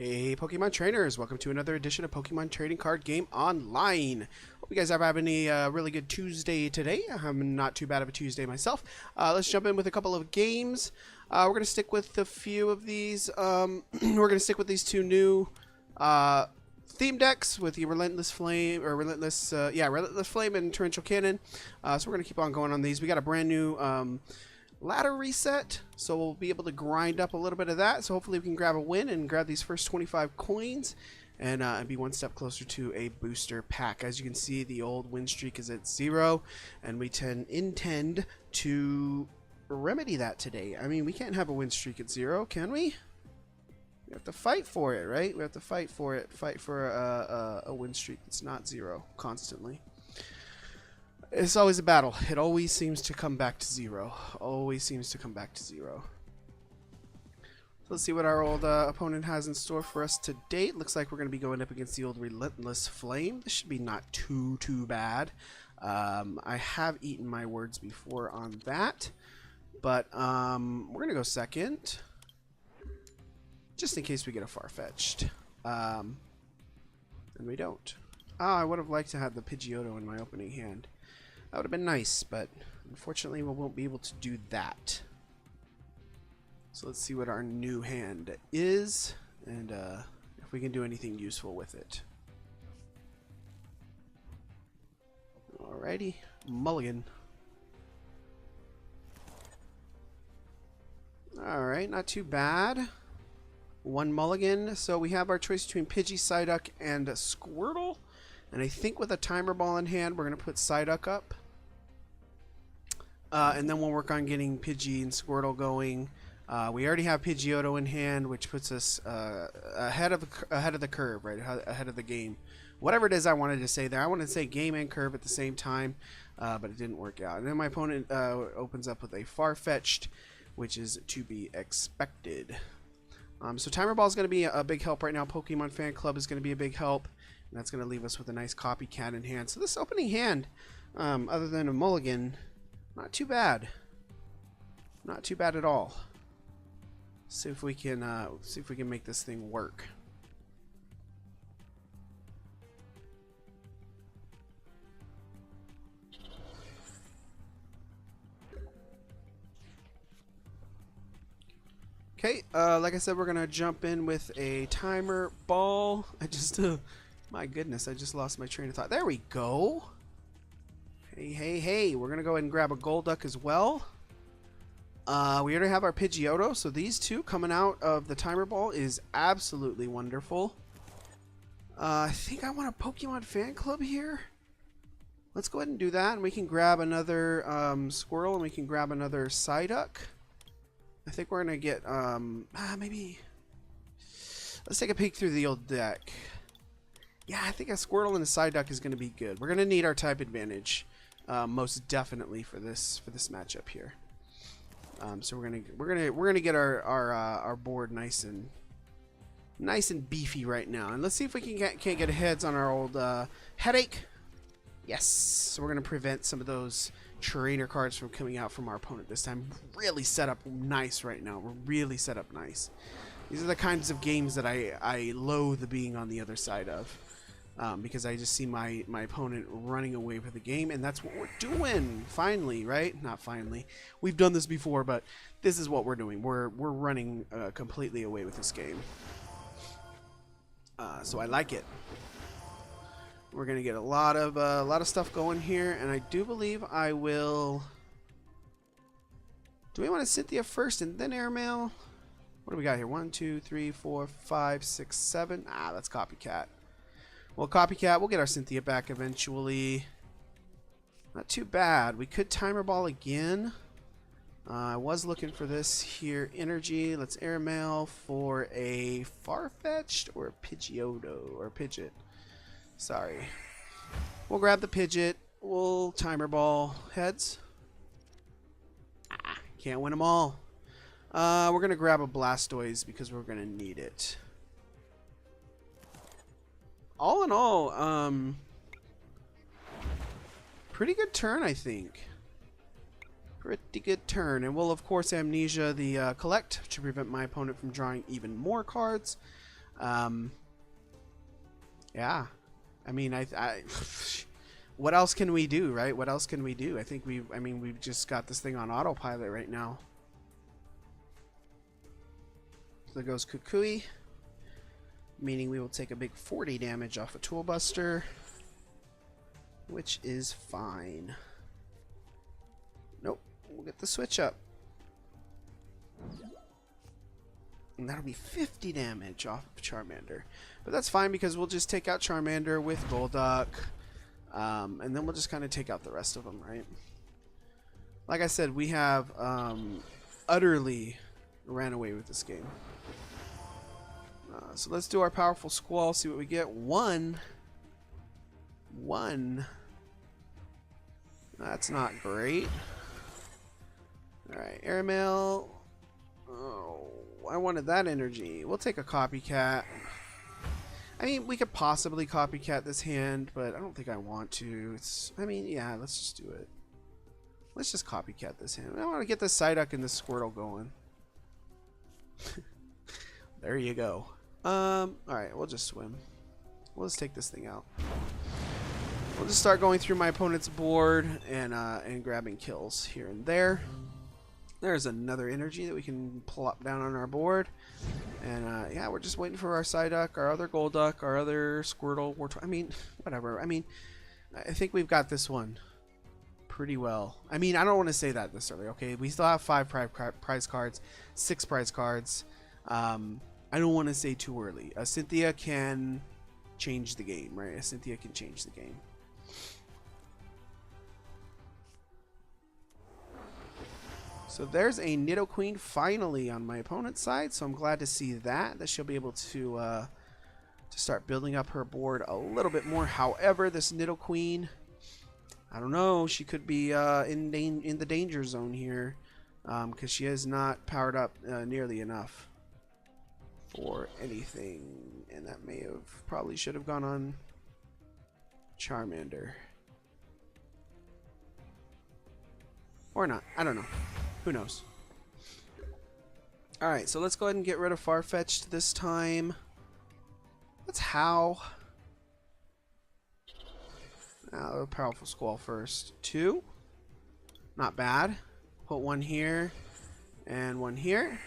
Hey Pokemon trainers, welcome to another edition of Pokemon Trading Card Game Online. Hope you guys are having a really good Tuesday today. I'm not too bad of a Tuesday myself. Let's jump in with a couple of games. We're going to stick with a few of these. We're going to stick with these two new theme decks with the Relentless Flame, or Relentless Flame and Torrential Cannon. So we're going to keep on going on these. We got a brand new ladder reset, so we'll be able to grind up a little bit of that. So hopefully we can grab a win and grab these first 25 coins and be one step closer to a booster pack. As you can see, the old win streak is at 0, and we intend to remedy that today. I mean, we can't have a win streak at 0, can we? We have to fight for it, right? We have to fight for it. Fight for a win streak that's not 0 constantly. It's always a battle. It always seems to come back to 0. Always seems to come back to 0. So let's see what our old opponent has in store for us today. Looks like we're going to be going up against the old Relentless Flame. This should be not too bad. I have eaten my words before on that. But we're going to go second. Just in case we get a Farfetch'd. And we don't. I would have liked to have the Pidgeotto in my opening hand. That would have been nice, but unfortunately we won't be able to do that. So let's see what our new hand is, and if we can do anything useful with it. Alrighty, mulligan. Alright, not too bad. One mulligan. So we have our choice between Pidgey, Psyduck, and Squirtle. And I think with a timer ball in hand, we're going to put Psyduck up. And then we'll work on getting Pidgey and Squirtle going. We already have Pidgeotto in hand, which puts us ahead of the curve, right? Ahead of the game. Whatever it is I wanted to say there. I wanted to say game and curve at the same time, but it didn't work out. And then my opponent opens up with a Farfetch'd, which is to be expected. So timer ball is going to be a big help right now. Pokemon Fan Club is going to be a big help. And that's going to leave us with a nice copycat in hand. So this opening hand, other than a mulligan, not too bad. Not too bad at all. See if we can make this thing work. Okay, like I said, we're gonna jump in with a timer ball. My goodness, I just lost my train of thought. There we go. Hey, we're going to go ahead and grab a Golduck as well. We already have our Pidgeotto, so these two coming out of the timer ball is absolutely wonderful. I think I want a Pokemon Fan Club here. Let's go ahead and do that, and we can grab another Squirtle, and we can grab another Psyduck. I think we're going to get, maybe... Let's take a peek through the old deck. Yeah, I think a Squirtle and a Psyduck is going to be good. We're going to need our type advantage, most definitely for this matchup here. So we're gonna get our board nice and beefy right now, and let's see if we can't get heads on our old headache. Yes, so we're gonna prevent some of those trainer cards from coming out from our opponent this time. Really set up nice right now. We're really set up nice. These are the kinds of games that I loathe being on the other side of. Because I just see my opponent running away with the game, and that's what we're doing. Finally, right? Not finally. We've done this before, but this is what we're doing. We're running completely away with this game. So I like it. We're gonna get a lot of stuff going here, and I do believe I will. Do we want to Cynthia first and then Airmail? What do we got here? 1, 2, 3, 4, 5, 6, 7. That's Copycat. Well, Copycat, we'll get our Cynthia back eventually. Not too bad. We could timer ball again. I was looking for this here. Energy. Let's airmail for a Farfetch'd or a Pidgeotto or a Pidgeot. Sorry. We'll grab the Pidgeot. We'll timer ball heads. Can't win them all. We're going to grab a Blastoise because we're going to need it. All in all, pretty good turn, I think. Pretty good turn. And we'll, of course, Amnesia the Collect to prevent my opponent from drawing even more cards. Yeah. I mean, what else can we do, right? What else can we do? I think we've just got this thing on autopilot right now. So there goes Kukui, meaning we will take a big 40 damage off a Tool Buster, which is fine. Nope, we'll get the switch up. And that'll be 50 damage off of Charmander. But that's fine because we'll just take out Charmander with Golduck. And then we'll just kind of take out the rest of them, right? Like I said, we have utterly ran away with this game. So let's do our powerful Squall, see what we get. One. That's not great. Alright, Airmail. Oh, I wanted that energy. We'll take a Copycat. I mean, we could possibly Copycat this hand, but I don't think I want to. I mean, yeah, let's just do it. Let's just Copycat this hand. I want to get the Psyduck and the Squirtle going. There you go. Alright, we'll just swim. We'll just take this thing out. We'll just start going through my opponent's board and grabbing kills here and there. There's another energy that we can plop down on our board. And yeah, we're just waiting for our Psyduck, our other Golduck, our other Squirtle. I mean, whatever. I mean, I think we've got this one pretty well. I mean, I don't want to say that this early, okay? We still have 5 prize cards, 6 prize cards. I don't want to say too early. Cynthia can change the game, right? Cynthia can change the game. So there's a Nidoqueen finally on my opponent's side, so I'm glad to see that she'll be able to start building up her board a little bit more. However, this Nidoqueen, I don't know, she could be in the danger zone here because she is not powered up nearly enough for anything, and that probably should have gone on Charmander. Or not, I don't know. Who knows? Alright, so let's go ahead and get rid of Farfetch'd this time. Let's How. A powerful Squall first. 2. Not bad. Put 1 here and 1 here.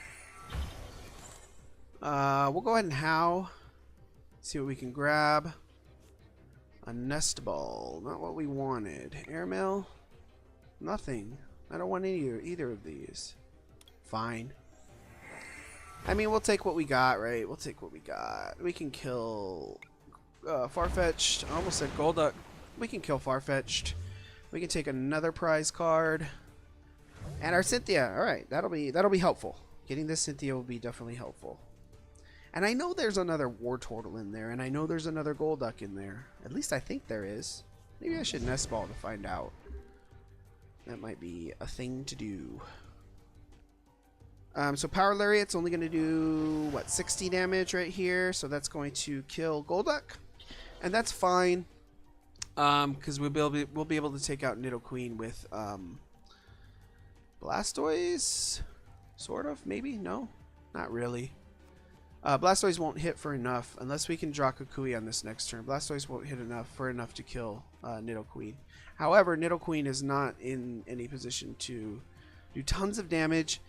We'll go ahead and How. See what we can grab. A Nest Ball. Not what we wanted. Airmail. Nothing. I don't want either of these. Fine. I mean, we'll take what we got, right? We'll take what we got. We can kill Farfetch'd. I almost said Golduck. We can kill Farfetch'd. We can take another prize card. And our Cynthia. Alright, that'll be helpful. Getting this Cynthia will be definitely helpful. And I know there's another War Turtle in there, and I know there's another Golduck in there. At least I think there is. Maybe I should Nest Ball to find out. That might be a thing to do. So Power Lariat's only going to do, what, 60 damage right here. So that's going to kill Golduck. And that's fine. Because we'll be able to take out Nidoqueen with Blastoise. Sort of, maybe? No? Not really. Blastoise won't hit for enough unless we can draw Kukui on this next turn. Blastoise won't hit enough to kill Nidoqueen. However, Nidoqueen is not in any position to do tons of damage.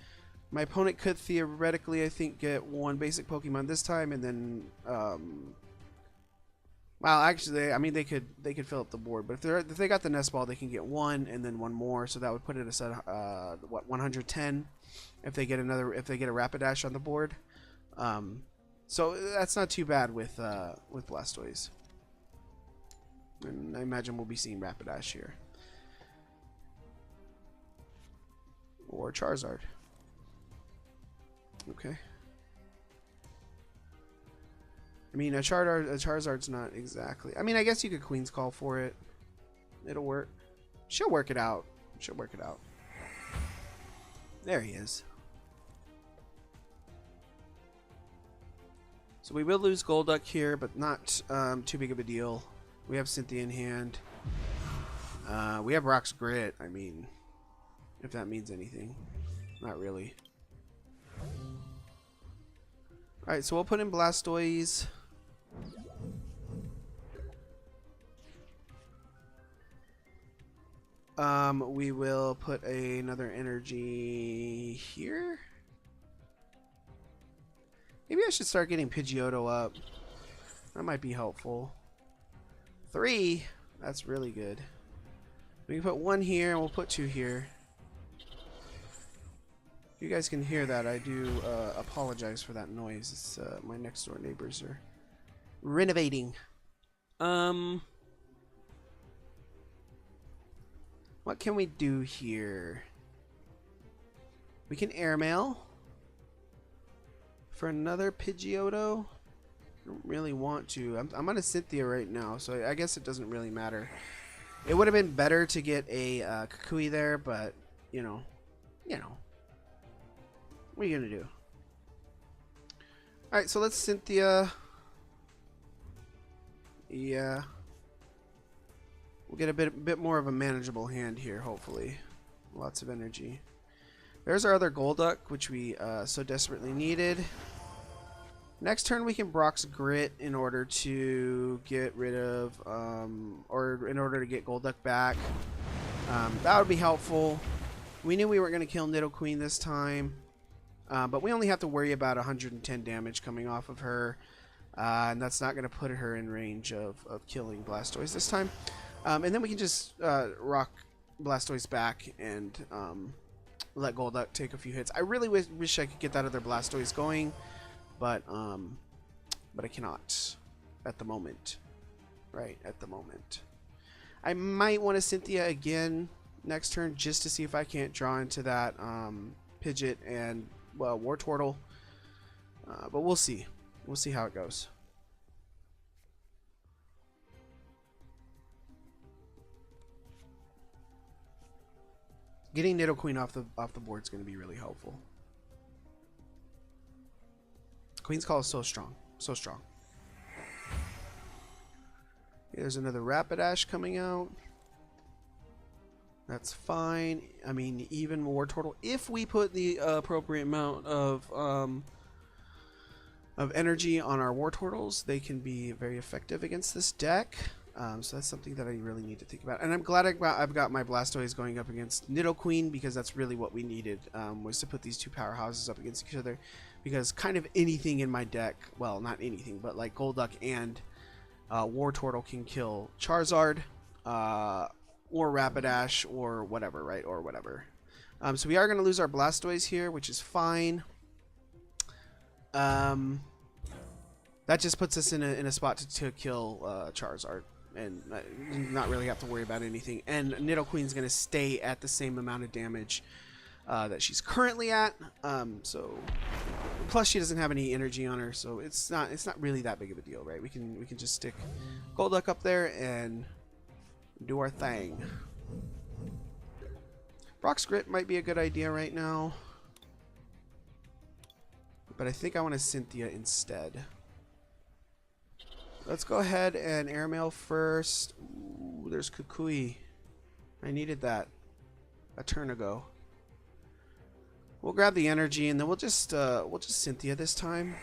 My opponent could theoretically, I think, get 1 basic Pokemon this time, and then, well, actually, I mean, they could fill up the board. But if they got the Nest Ball, they can get 1 and then 1 more. So that would put it at what, 110 if they get a Rapidash on the board. So that's not too bad with Blastoise. And I imagine we'll be seeing Rapidash here. Or Charizard. Okay. I mean, a Charizard's not exactly... I mean, I guess you could Queen's Call for it. It'll work. She'll work it out. She'll work it out. There he is. So we will lose Golduck here, but not too big of a deal. We have Cynthia in hand. We have Rock's Grit. I mean, if that means anything. Not really. Alright, so we'll put in Blastoise. We will put another energy here. Maybe I should start getting Pidgeotto up. That might be helpful. 3. That's really good. We can put 1 here and we'll put 2 here. If you guys can hear that, I do apologize for that noise. It's my next door neighbors are renovating. What can we do here? We can airmail for another Pidgeotto. I don't really want to. I'm on a Cynthia right now, so I guess it doesn't really matter. It would have been better to get a Kukui there, but you know, what are you gonna do? All right, so let's Cynthia. Yeah. We'll get a bit more of a manageable hand here, hopefully. Lots of energy. There's our other Golduck, which we so desperately needed. Next turn we can Brock's Grit in order to get rid of, or in order to get Golduck back. That would be helpful. We knew we weren't going to kill Nidoqueen this time, but we only have to worry about 110 damage coming off of her, and that's not going to put her in range of killing Blastoise this time. And then we can just rock Blastoise back and let Golduck take a few hits. I really wish I could get that other Blastoise going, but I cannot at the moment. Right at the moment. I might want to Cynthia again next turn just to see if I can't draw into that Pidgeot and Wartortle. But we'll see. We'll see how it goes. Getting Nidoqueen off the board is going to be really helpful. Queen's Call is so strong. So strong. There's another Rapidash coming out. That's fine. I mean, even Wartortle, if we put the appropriate amount of energy on our Wartortles, they can be very effective against this deck. So that's something that I really need to think about. And I'm glad I've got my Blastoise going up against Nidoqueen, because that's really what we needed, was to put these two powerhouses up against each other. Because kind of anything in my deck, well, not anything, but like Golduck and Wartortle can kill Charizard, or Rapidash, or whatever, right? Or whatever. So we are going to lose our Blastoise here, which is fine. That just puts us in a spot to kill Charizard. And not really have to worry about anything. And Nidoqueen's going to stay at the same amount of damage that she's currently at. So plus she doesn't have any energy on her, so it's not really that big of a deal, right? We can just stick Golduck up there and do our thing. Brock's Grit might be a good idea right now, but I think I want to Cynthia instead. Let's go ahead and airmail first. Ooh, there's Kukui. I needed that a turn ago. We'll grab the energy and then we'll just Cynthia this time,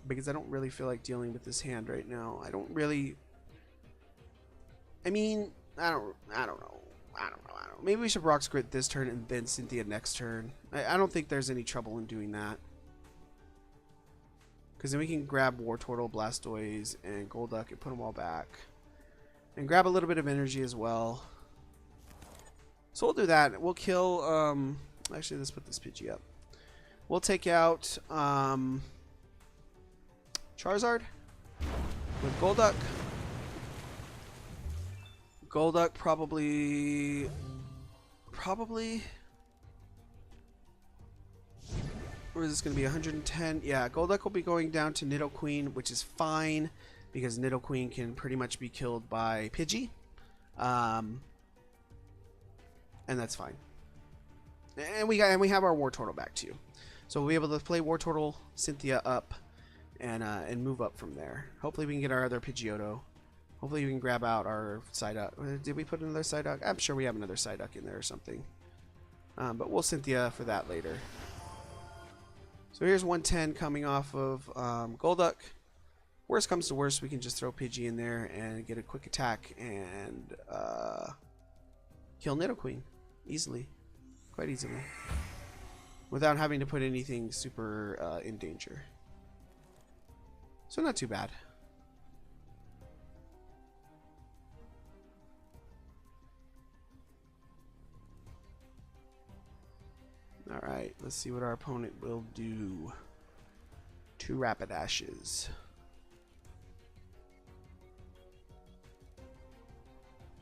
because I don't really feel like dealing with this hand right now. I don't really. I mean, I don't know. Maybe we should Brock's Grit this turn and then Cynthia next turn. I don't think there's any trouble in doing that. Because then we can grab Wartortle, Blastoise, and Golduck and put them all back. And grab a little bit of energy as well. So we'll do that. We'll kill... actually, let's put this Pidgey up. We'll take out Charizard with Golduck. Golduck probably... Or is this going to be 110? Yeah, Golduck will be going down to Nidoqueen, which is fine, because Nidoqueen can pretty much be killed by Pidgey. And that's fine. And we have our Wartortle back too. So we'll be able to play Wartortle, Cynthia up, and move up from there. Hopefully we can get our other Pidgeotto. Hopefully we can grab out our Psyduck. Did we put another Psyduck? I'm sure we have another Psyduck in there or something. But we'll Cynthia for that later. So here's 110 coming off of Golduck. Worst comes to worst, we can just throw Pidgey in there and get a quick attack and kill Nidoqueen easily, quite easily, without having to put anything super in danger. So not too bad. Alright, let's see what our opponent will do. 2 Rapidashes.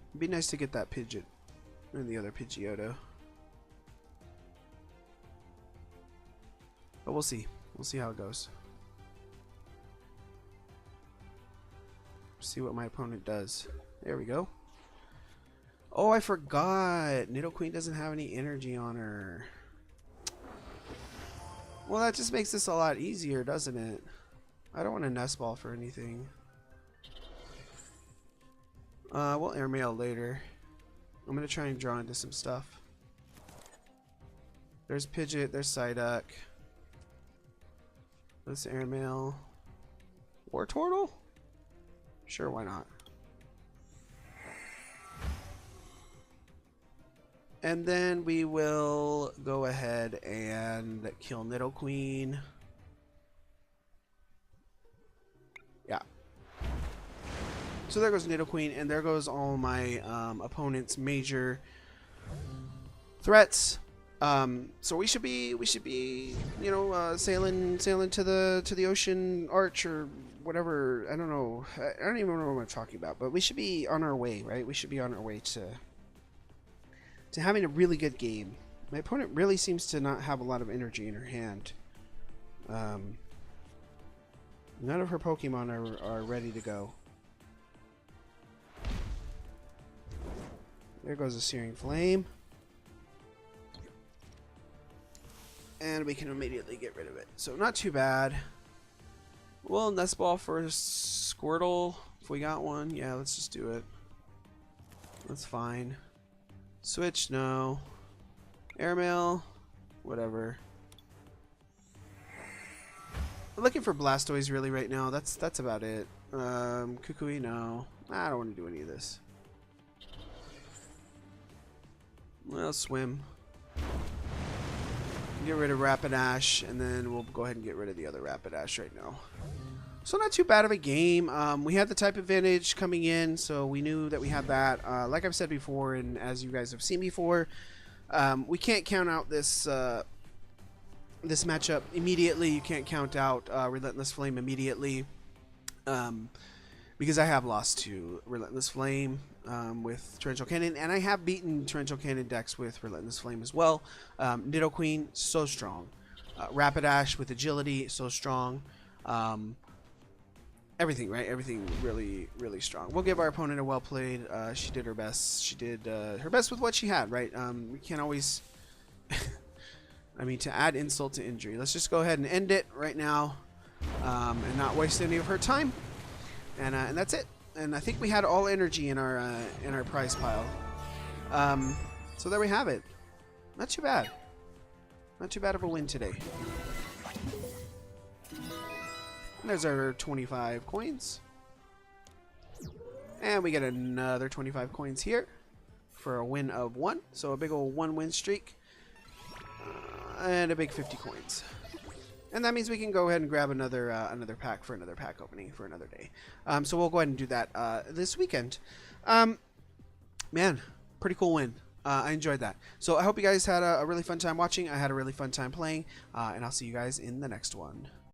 It'd be nice to get that Pidgeot and the other Pidgeotto. But we'll see. We'll see how it goes. See what my opponent does. There we go. Oh, I forgot. Nidoqueen doesn't have any energy on her. Well, that just makes this a lot easier, doesn't it? I don't want a Nest Ball for anything. We'll airmail later. I'm gonna try and draw into some stuff. There's Pidgeot, there's Psyduck. Let's airmail. Wartortle? Sure, why not? And then we will go ahead and kill Nidoqueen. Yeah. So there goes Nidoqueen, and there goes all my opponent's major threats. So we should be, you know, sailing to the ocean arch or whatever. I don't know. I don't even know what I'm talking about. But we should be on our way, right? We should be on our way to having a really good game. My opponent really seems to not have a lot of energy in her hand. None of her Pokemon are ready to go. There goes a Searing Flame. And we can immediately get rid of it. So not too bad. Well, Nest Ball for Squirtle, if we got one. Yeah, let's just do it. That's fine. Switch, no. Airmail, whatever. I'm looking for Blastoise really right now. That's about it. Kukui, no. I don't want to do any of this. Well, swim. Get rid of Rapidash, and then we'll go ahead and get rid of the other Rapidash right now. So not too bad of a game. We had the type advantage coming in, so we knew that we had that. Like I've said before, and as you guys have seen before, we can't count out this this matchup immediately. You can't count out Relentless Flame immediately, because I have lost to Relentless Flame with Torrential Cannon, and I have beaten Torrential Cannon decks with Relentless Flame as well. Nidoqueen, so strong. Rapidash with agility, so strong. Everything, right? Everything really, really strong. We'll give our opponent a well played. She did her best. She did her best with what she had, right? We can't always... I mean, to add insult to injury. Let's just go ahead and end it right now and not waste any of her time. And that's it. And I think we had all energy in our prize pile. So there we have it. Not too bad. Not too bad of a win today. And there's our 25 coins. And we get another 25 coins here for a win of 1. So a big old 1-win streak. And a big 50 coins. And that means we can go ahead and grab another another pack for another pack opening for another day. So we'll go ahead and do that this weekend. Man, pretty cool win. I enjoyed that. So I hope you guys had a really fun time watching. I had a really fun time playing. And I'll see you guys in the next one.